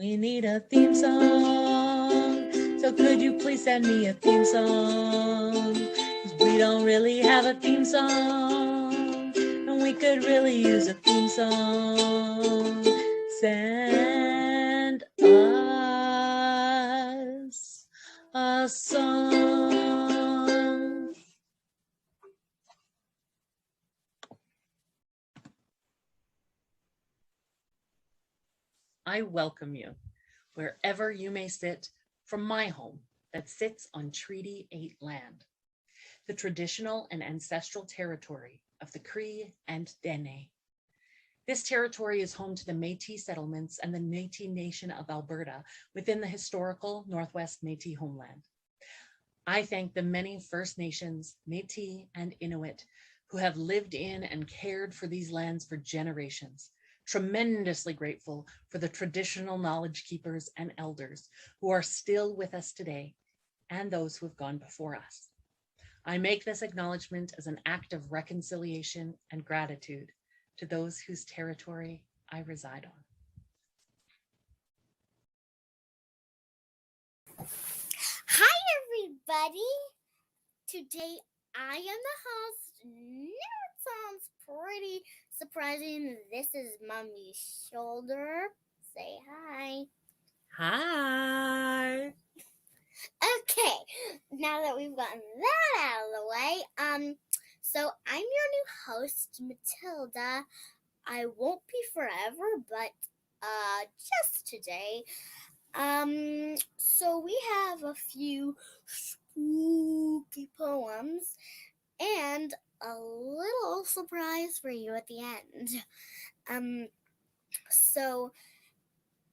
We need a theme song. So could you please send me a theme song? 'Cause we don't really have a theme song. And we could really use a theme song. Send us a song. I welcome you wherever you may sit from my home that sits on Treaty 8 land, the traditional and ancestral territory of the Cree and Dene. This territory is home to the Métis settlements and the Métis Nation of Alberta within the historical Northwest Métis homeland. I thank the many First Nations, Métis, and Inuit who have lived in and cared for these lands for generations. Tremendously grateful for the traditional knowledge keepers and elders who are still with us today and those who have gone before us. I make this acknowledgement as an act of reconciliation and gratitude to those whose territory I reside on. Hi, everybody. Today I am the host. Now it sounds pretty surprising. This is Mommy's shoulder. Say hi. Hi. Okay, now that we've gotten that out of the way, so I'm your new host, Matilda. I won't be forever, but just today. So we have a few spooky poems and a little surprise for you at the end. So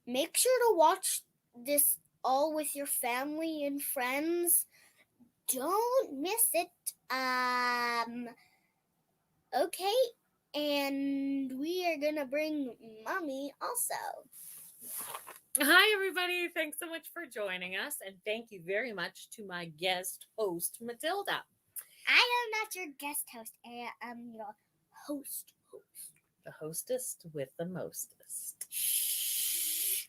make sure to watch this all with your family and friends. Don't miss it. Okay, and we are gonna bring Mommy also. Hi, everybody. Thanks so much for joining us. And thank you very much to my guest host, Matilda. I am not your guest host. I am your host. The hostess with the mostest. Shh.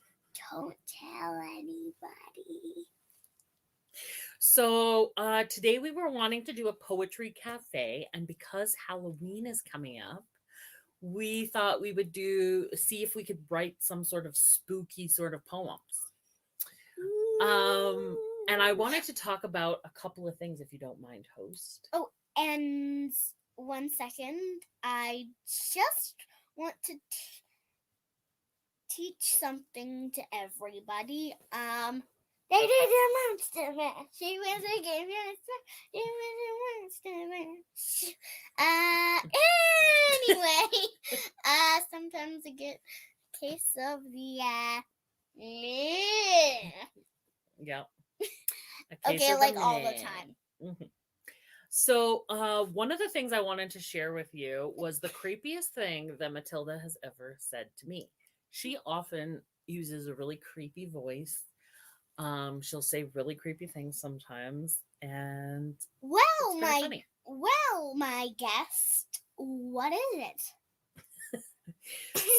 Don't tell anybody. So today we were wanting to do a poetry cafe. And because Halloween is coming up, we thought we would see if we could write some sort of spooky sort of poems. And I wanted to talk about a couple of things, if you don't mind, host. Oh, and 1 second. I just want to teach something to everybody. They did a monster mash. She was a game monster. She was a monster mash. Anyway, sometimes I get a case of the Yeah. Okay, like all the time. Mm-hmm. So one of the things I wanted to share with you was the creepiest thing that Matilda has ever said to me. She often uses a really creepy voice. She'll say really creepy things sometimes, and well, funny. My guest, what is it?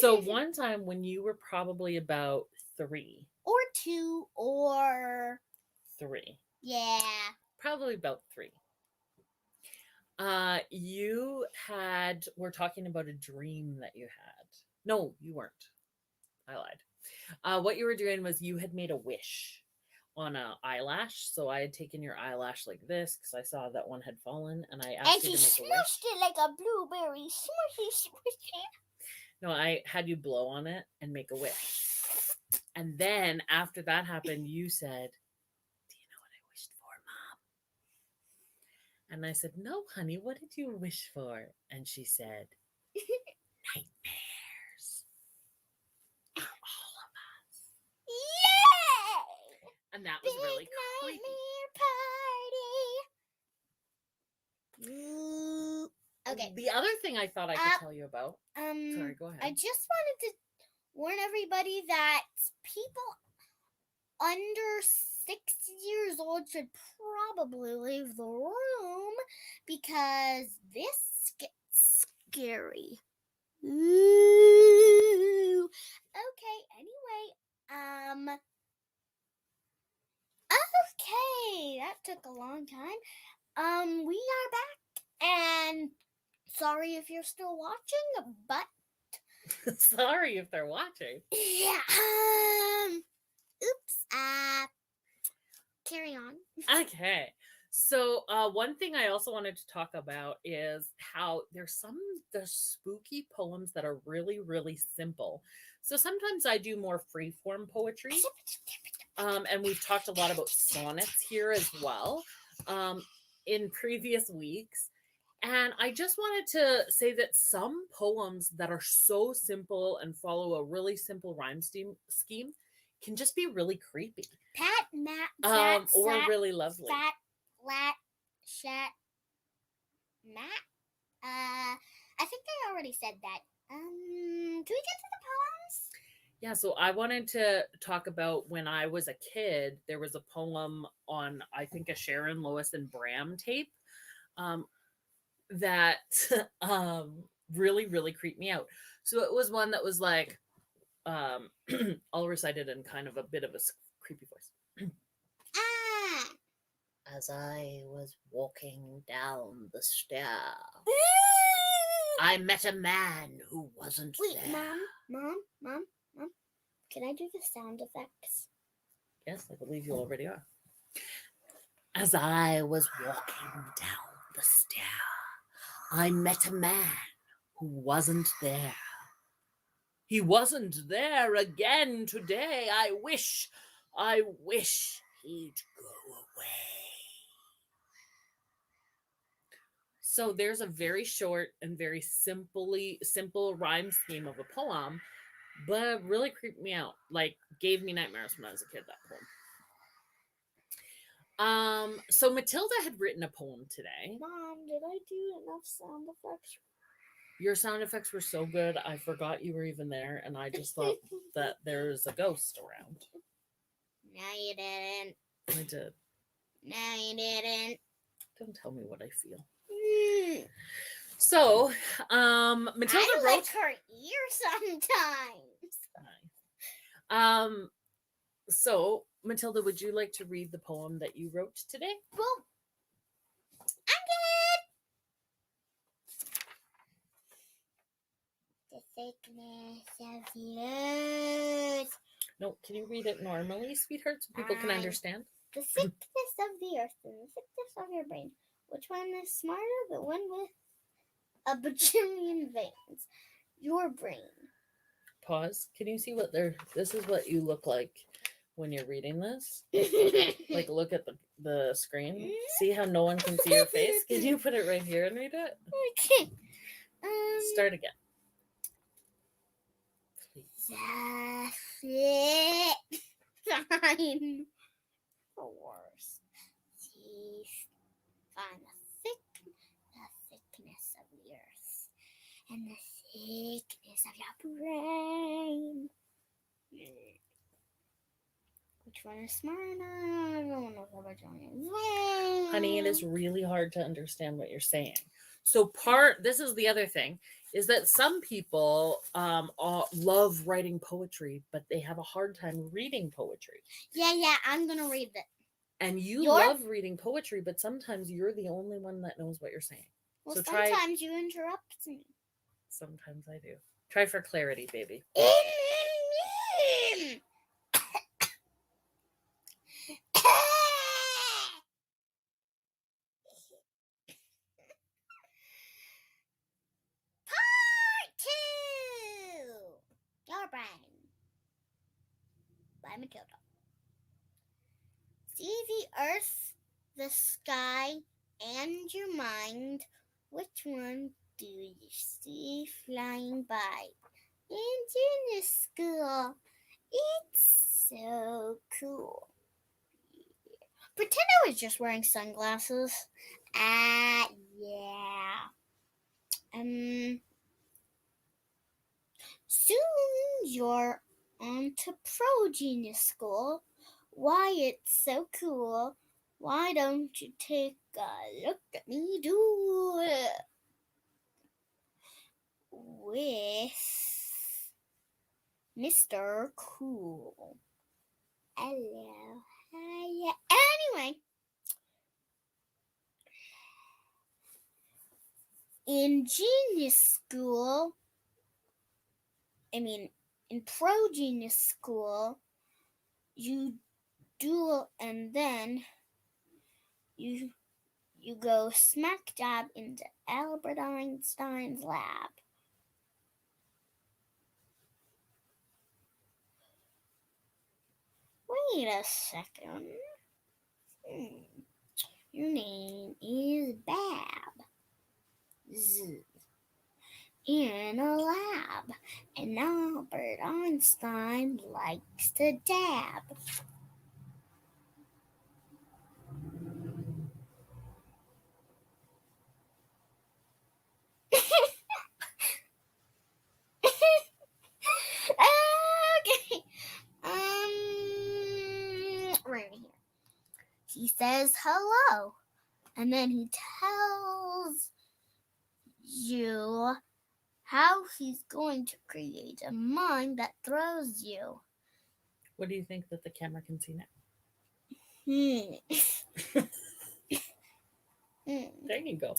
So one time when you were probably about 3 or 2 or 3, yeah, probably about 3. We're talking about a dream that you had. No, you weren't. I lied. What you were doing was you had made a wish on an eyelash. So I had taken your eyelash like this because I saw that one had fallen, and I asked you to make a wish. And smushed it like a blueberry. Smushy. No, I had you blow on it and make a wish. And then after that happened, you said, "Do you know what I wished for, Mom?" And I said, "No, honey, what did you wish for?" And she said, "Nightmares for all of us." Yay! And that was really creepy. Party. Okay. The other thing I thought I could tell you about. Sorry, go ahead. I just wanted to warn everybody that people under 6 years old should probably leave the room because this gets scary. Ooh. Okay, anyway, like a long time. We are back, and sorry if you're still watching, but Sorry if they're watching. yeah. Oops. Carry on. Okay. So one thing I also wanted to talk about is how there's spooky poems that are really, really simple. So sometimes I do more free form poetry. And we've talked a lot about sonnets here as well in previous weeks. And I just wanted to say that some poems that are so simple and follow a really simple rhyme scheme can just be really creepy. Pat, Matt, or really lovely. Fat, Lat, Shat, Matt. I think I already said that. Can we get to the poems? Yeah, so I wanted to talk about when I was a kid, there was a poem on, I think, a Sharon, Lois, and Bram tape that really, really creeped me out. So it was one that was like, all recited in kind of a bit of a creepy voice. As I was walking down the stair, I met a man who wasn't there. Mom, can I do the sound effects? Yes, I believe you already are. As I was walking down the stair, I met a man who wasn't there. He wasn't there again today. I wish he'd go away. So there's a very short and very simple rhyme scheme of a poem, but it really creeped me out. Like, gave me nightmares when I was a kid, that poem. So Matilda had written a poem today. Mom, did I do enough sound effects? Your sound effects were so good, I forgot you were even there, and I just thought that there's a ghost around. No, you didn't. I did. No, you didn't. Don't tell me what I feel. So, Matilda I wrote like her ear sometimes. Nice. So, Matilda, would you like to read the poem that you wrote today? Well, I'm good. The thickness of the earth. No, can you read it normally, sweetheart, so people can understand? The thickness of the earth and the thickness of your brain. Which one is smarter? The one with a bajillion veins. Your brain. Pause. Can you see what this is what you look like when you're reading this? Like, look at the screen. See how no one can see your face? Can you put it right here and read it? Okay. Start again. Please. Fine. Force. Find the thickness of the earth and the thickness of your brain. Which one is smarter? Honey, it is really hard to understand what you're saying. So this is the other thing, is that some people love writing poetry, but they have a hard time reading poetry. Yeah, I'm going to read it. And you love reading poetry, but sometimes you're the only one that knows what you're saying. Well, so sometimes you interrupt me. Sometimes I do. Try for clarity, baby. Part 2. Your brain. By Matilda. See the earth, the sky, and your mind. Which one do you see flying by? In junior school. It's so cool. Pretend I was just wearing sunglasses. Yeah. Soon you're on to pro genius school. Why, it's so cool. Why don't you take a look at me do it? With Mr. Cool. Hello. Hiya. Anyway, in genius school, in pro genius school, you duel and then you go smack dab into Albert Einstein's lab. Wait a second. Your name is Bab. In a lab, and Albert Einstein likes to dab. Okay. Right here. He says hello, and then he tells you how he's going to create a mine that throws you. What do you think that the camera can see now? There you go.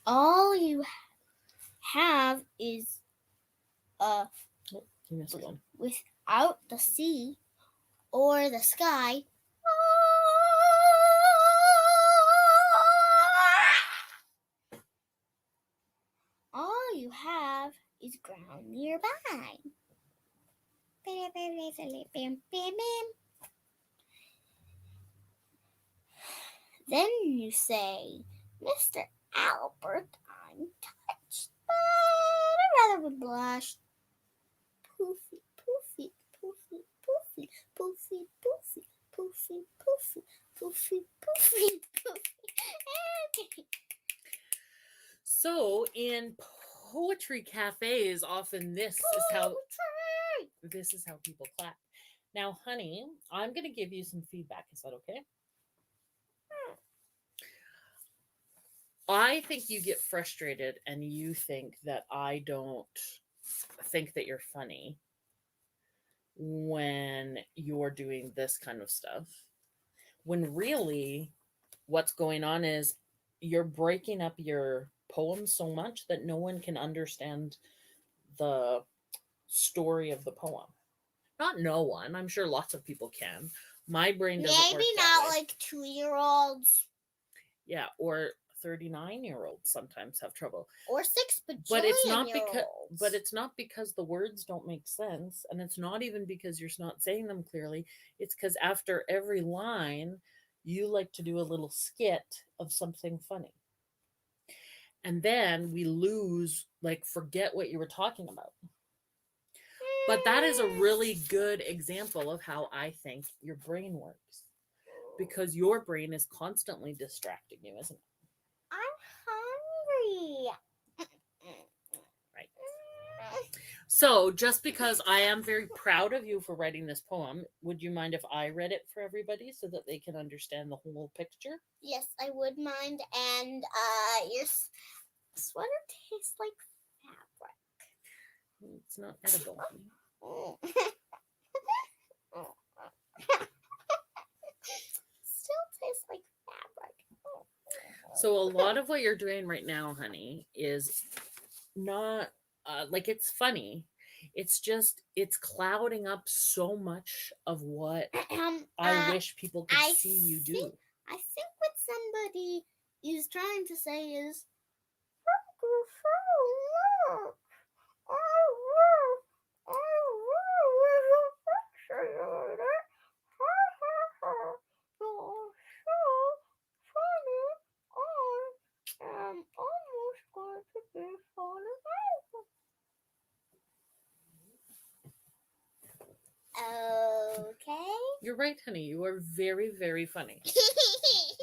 All you have is you missed one. Without the sea or the sky. All you have is ground nearby. Then you say, Mr. Albert, I'm touched, but I'd rather blush. Poofy, poofy, poofy, poofy, poofy, poofy, poofy, poofy, poofy, poofy, poofy. So in poetry cafes, often this is how people clap. Now, honey, I'm going to give you some feedback. Is that okay? I think you get frustrated and you think that I don't think that you're funny when you're doing this kind of stuff. When really what's going on is you're breaking up your poem so much that no one can understand the story of the poem. Not no one. I'm sure lots of people can. My brain doesn't work Maybe that not way. like 2-year-olds. Yeah, or 39-year-olds sometimes have trouble. Or 6 But it's not bajillion-year-olds. but it's not because the words don't make sense, and it's not even because you're not saying them clearly. It's because after every line, you like to do a little skit of something funny. And then we lose, forget what you were talking about. But that is a really good example of how I think your brain works. Because your brain is constantly distracting you, isn't it? I'm hungry. Right. So, just because I am very proud of you for writing this poem, would you mind if I read it for everybody so that they can understand the whole picture? Yes, I would mind. And your sweater tastes like fabric. It's not edible. Still tastes like fabric. So a lot of what you're doing right now, honey, is not it's funny. It's just it's clouding up so much of what I wish people could see you do. I think what somebody is trying to say is Okay. You're right, honey. You are very, very funny.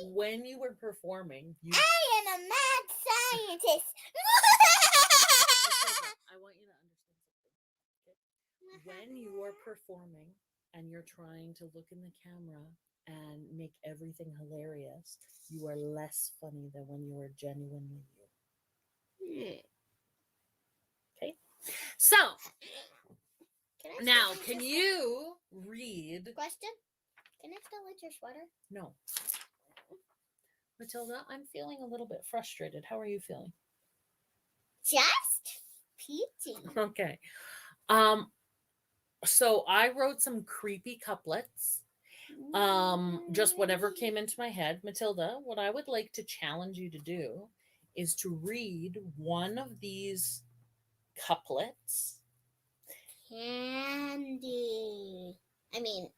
When you were performing, I am a mad scientist. I want you to understand something. Okay? When you are performing and you're trying to look in the camera and make everything hilarious, you are less funny than when you are genuinely you. Okay? So, now, can you read? Question? Can I still like your sweater? No. Matilda, I'm feeling a little bit frustrated. How are you feeling? Just peachy. Okay. Um, so I wrote some creepy couplets. Just whatever came into my head. Matilda, what I would like to challenge you to do is to read one of these couplets. Candy. I mean, Not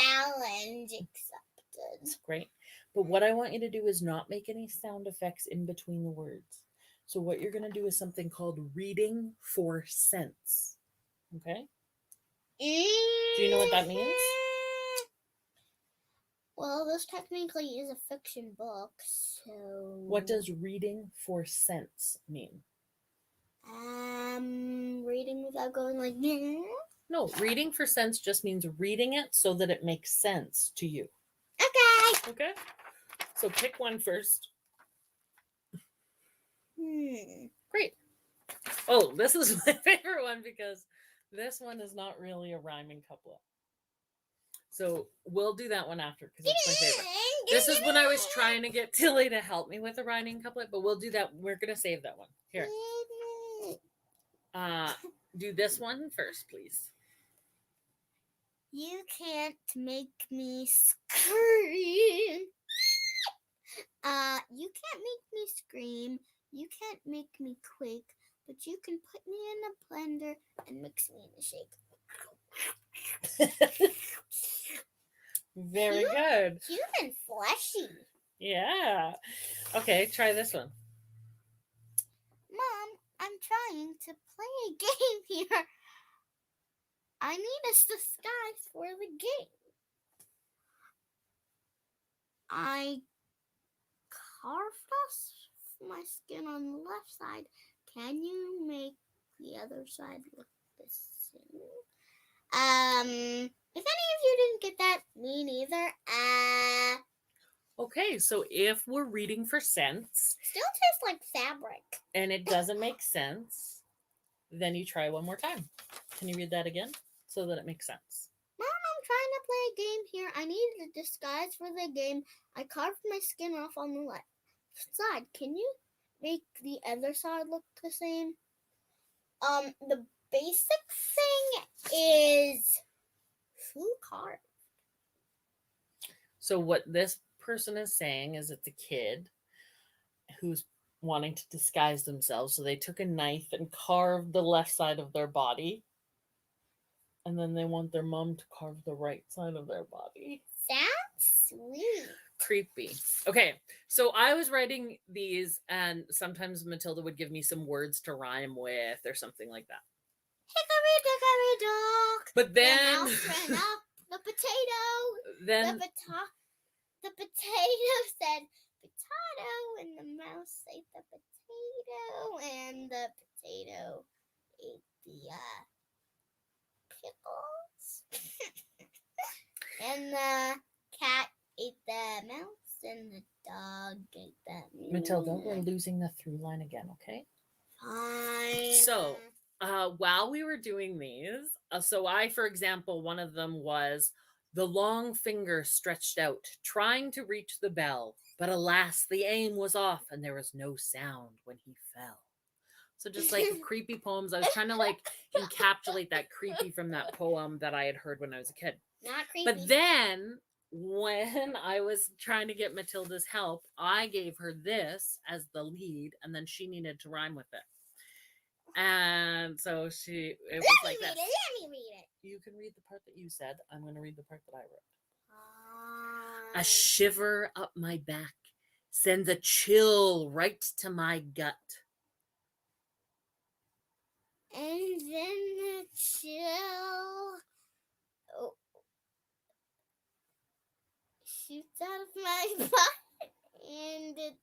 challenge accepted. great. But what I want you to do is not make any sound effects in between the words. So what you're going to do is something called reading for sense. Okay? Do you know what that means? Well, this technically is a fiction book, so... What does reading for sense mean? Reading without going like... No, reading for sense just means reading it so that it makes sense to you. Okay. Okay? So pick one first. Great. Oh, this is my favorite one because this one is not really a rhyming couplet. So we'll do that one after because it's my favorite. This is when I was trying to get Tilly to help me with a rhyming couplet, but we'll do that. We're going to save that one. Here. Do this one first, please. You can't make me scream. You can't make me scream. You can't make me quake, but you can put me in a blender and mix me in a shake. Very good. Cute and fleshy. Yeah. Okay, try this one. Mom, I'm trying to play a game here. I need a disguise for the game. I carved my skin on the left side. Can you make the other side look the same? If any of you didn't get that, me neither. Okay, so if we're reading for sense, Still tastes like fabric. and it doesn't make sense, then you try one more time. Can you read that again so that it makes sense? Mom, I'm trying to play a game here. I need a disguise for the game. I carved my skin off on the left side. Can you make the other side look the same? The basic thing is who carved? So what this person is saying is it's a kid who's wanting to disguise themselves. So they took a knife and carved the left side of their body. And then they want their mom to carve the right side of their body. Sounds sweet. Creepy. Okay, so I was writing these, and sometimes Matilda would give me some words to rhyme with or something like that. Hickory dickory dock. But then the mouse ran up the potato. Then The potato said potato, and the mouse ate the potato, and the potato ate the pickles, and the cat ate the mouse, and the dog ate the Matilda, we're losing the through line again, okay? Fine. So, while we were doing these, so I, for example, one of them was the long finger stretched out, trying to reach the bell, but alas, the aim was off, and there was no sound when he fell. So just like creepy poems, I was trying to like encapsulate that creepy from that poem that I had heard when I was a kid. Not creepy. But then when I was trying to get Matilda's help, I gave her this as the lead, and then she needed to rhyme with it. And so it was like this. Let me read it. You can read the part that you said. I'm going to read the part that I wrote. A A shiver up my back sends a chill right to my gut. And then the chill shoots out of my butt, and it's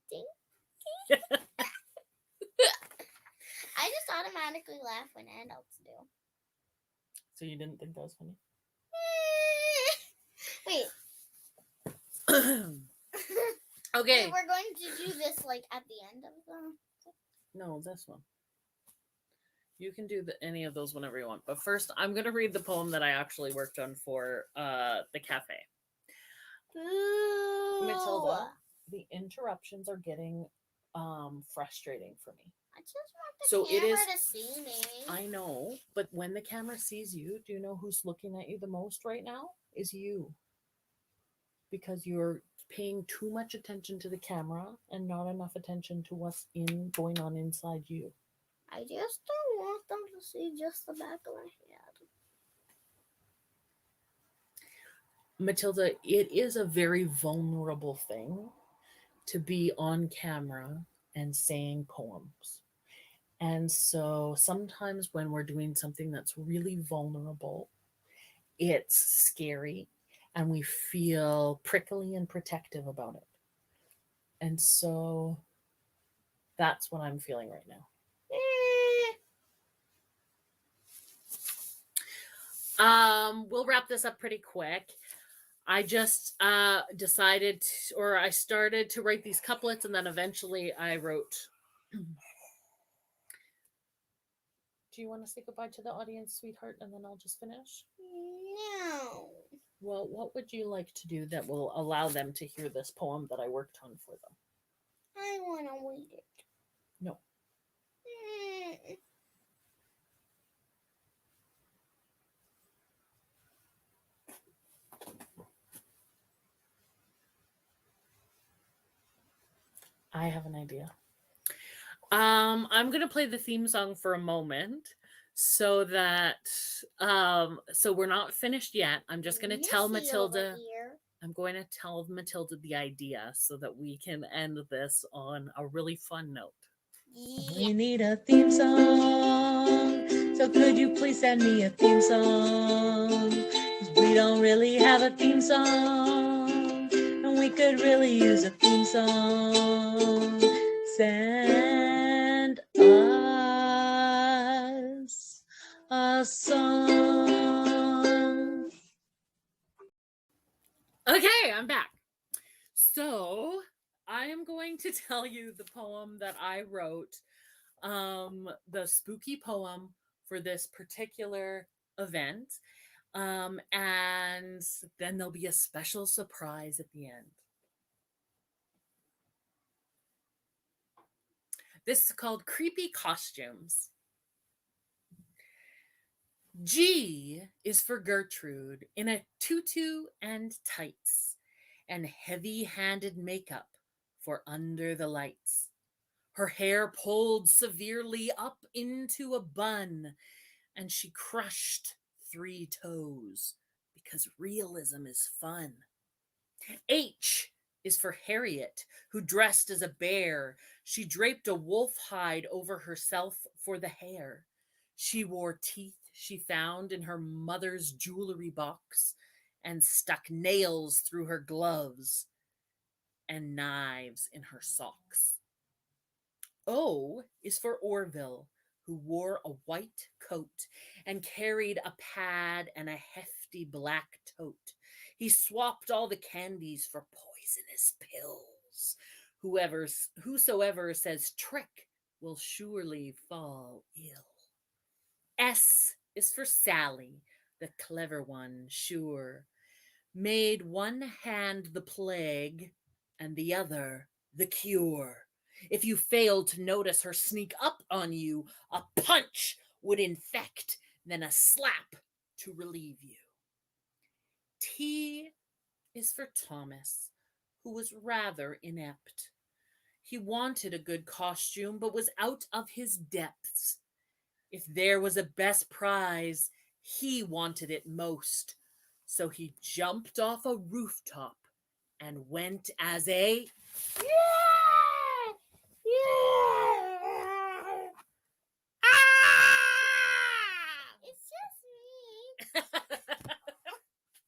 stinky. I just automatically laugh when adults do. So you didn't think that was funny? Wait. Okay. Wait, we're going to do this like at the end of the... No, this one. You can do any of those whenever you want. But first, I'm going to read the poem that I actually worked on for the cafe. Boo! Matilda, the interruptions are getting frustrating for me. I just want the So it camera is- to see me. I know, but when the camera sees you, do you know who's looking at you the most right now? Is you. Because you're paying too much attention to the camera and not enough attention to what's going on inside you. I just don't want them to see just the back of my head. Matilda, it is a very vulnerable thing to be on camera and saying poems. And so sometimes when we're doing something that's really vulnerable, it's scary and we feel prickly and protective about it. And so that's what I'm feeling right now. We'll wrap this up pretty quick. I just decided, or I started to write these couplets, and then eventually I wrote. Do you want to say goodbye to the audience, sweetheart, and then I'll just finish? No. Well, what would you like to do that will allow them to hear this poem that I worked on for them? I want to read it. No. I have an idea. I'm gonna play the theme song for a moment so that so we're not finished yet. I'm just gonna tell Matilda. I'm going to tell Matilda the idea so that we can end this on a really fun note. We need a theme song, so could you please send me a theme song? 'Cause we don't really have a theme song, and we could really use a theme song. Send us a song. Okay, I'm back. So I am going to tell you the poem that I wrote, the spooky poem for this particular event. And then there'll be a special surprise at the end. This is called Creepy Costumes. G is for Gertrude in a tutu and tights and heavy-handed makeup for under the lights. Her hair pulled severely up into a bun, and she crushed 3 toes because realism is fun. H is for Harriet, who dressed as a bear. She draped a wolf hide over herself for the hair. She wore teeth she found in her mother's jewelry box and stuck nails through her gloves and knives in her socks. O is for Orville, who wore a white coat and carried a pad and a hefty black tote. He swapped all the candies for poisonous pills. Whosoever says trick will surely fall ill. S is for Sally, the clever one, sure. Made one hand the plague and the other the cure. If you failed to notice her sneak up on you, a punch would infect, then a slap to relieve you. T is for Thomas, who was rather inept. He wanted a good costume, but was out of his depths. If there was a best prize, he wanted it most. So he jumped off a rooftop and went as a It's just me.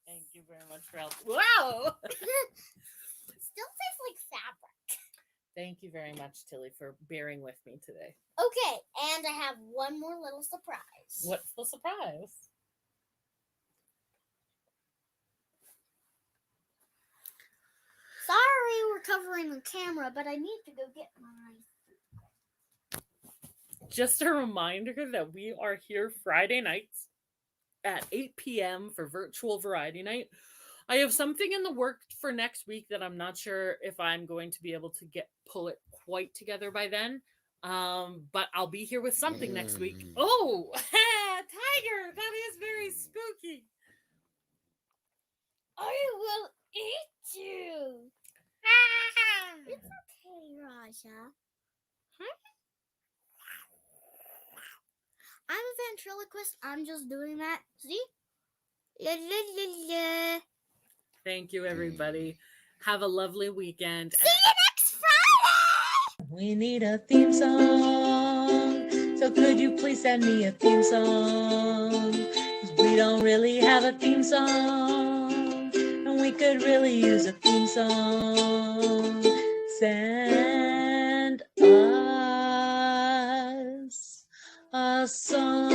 Thank you very much for help. Wow! Still tastes like fabric. Thank you very much, Tilly, for bearing with me today. Okay, and I have one more little surprise. What's the surprise? Sorry, we're covering the camera, but I need to go get mine. Just a reminder that we are here Friday nights at 8 p.m. for virtual variety night. I have something in the work for next week that I'm not sure if I'm going to be able to pull it quite together by then. But I'll be here with something next week. Oh, tiger! That is very spooky. I will eat you. It's okay, Raja. I'm a ventriloquist. I'm just doing that. See? La, la, la, la. Thank you, everybody. Have a lovely weekend. See you next Friday! We need a theme song. So could you please send me a theme song? 'Cause we don't really have a theme song. And we could really use a theme song. Send us a song.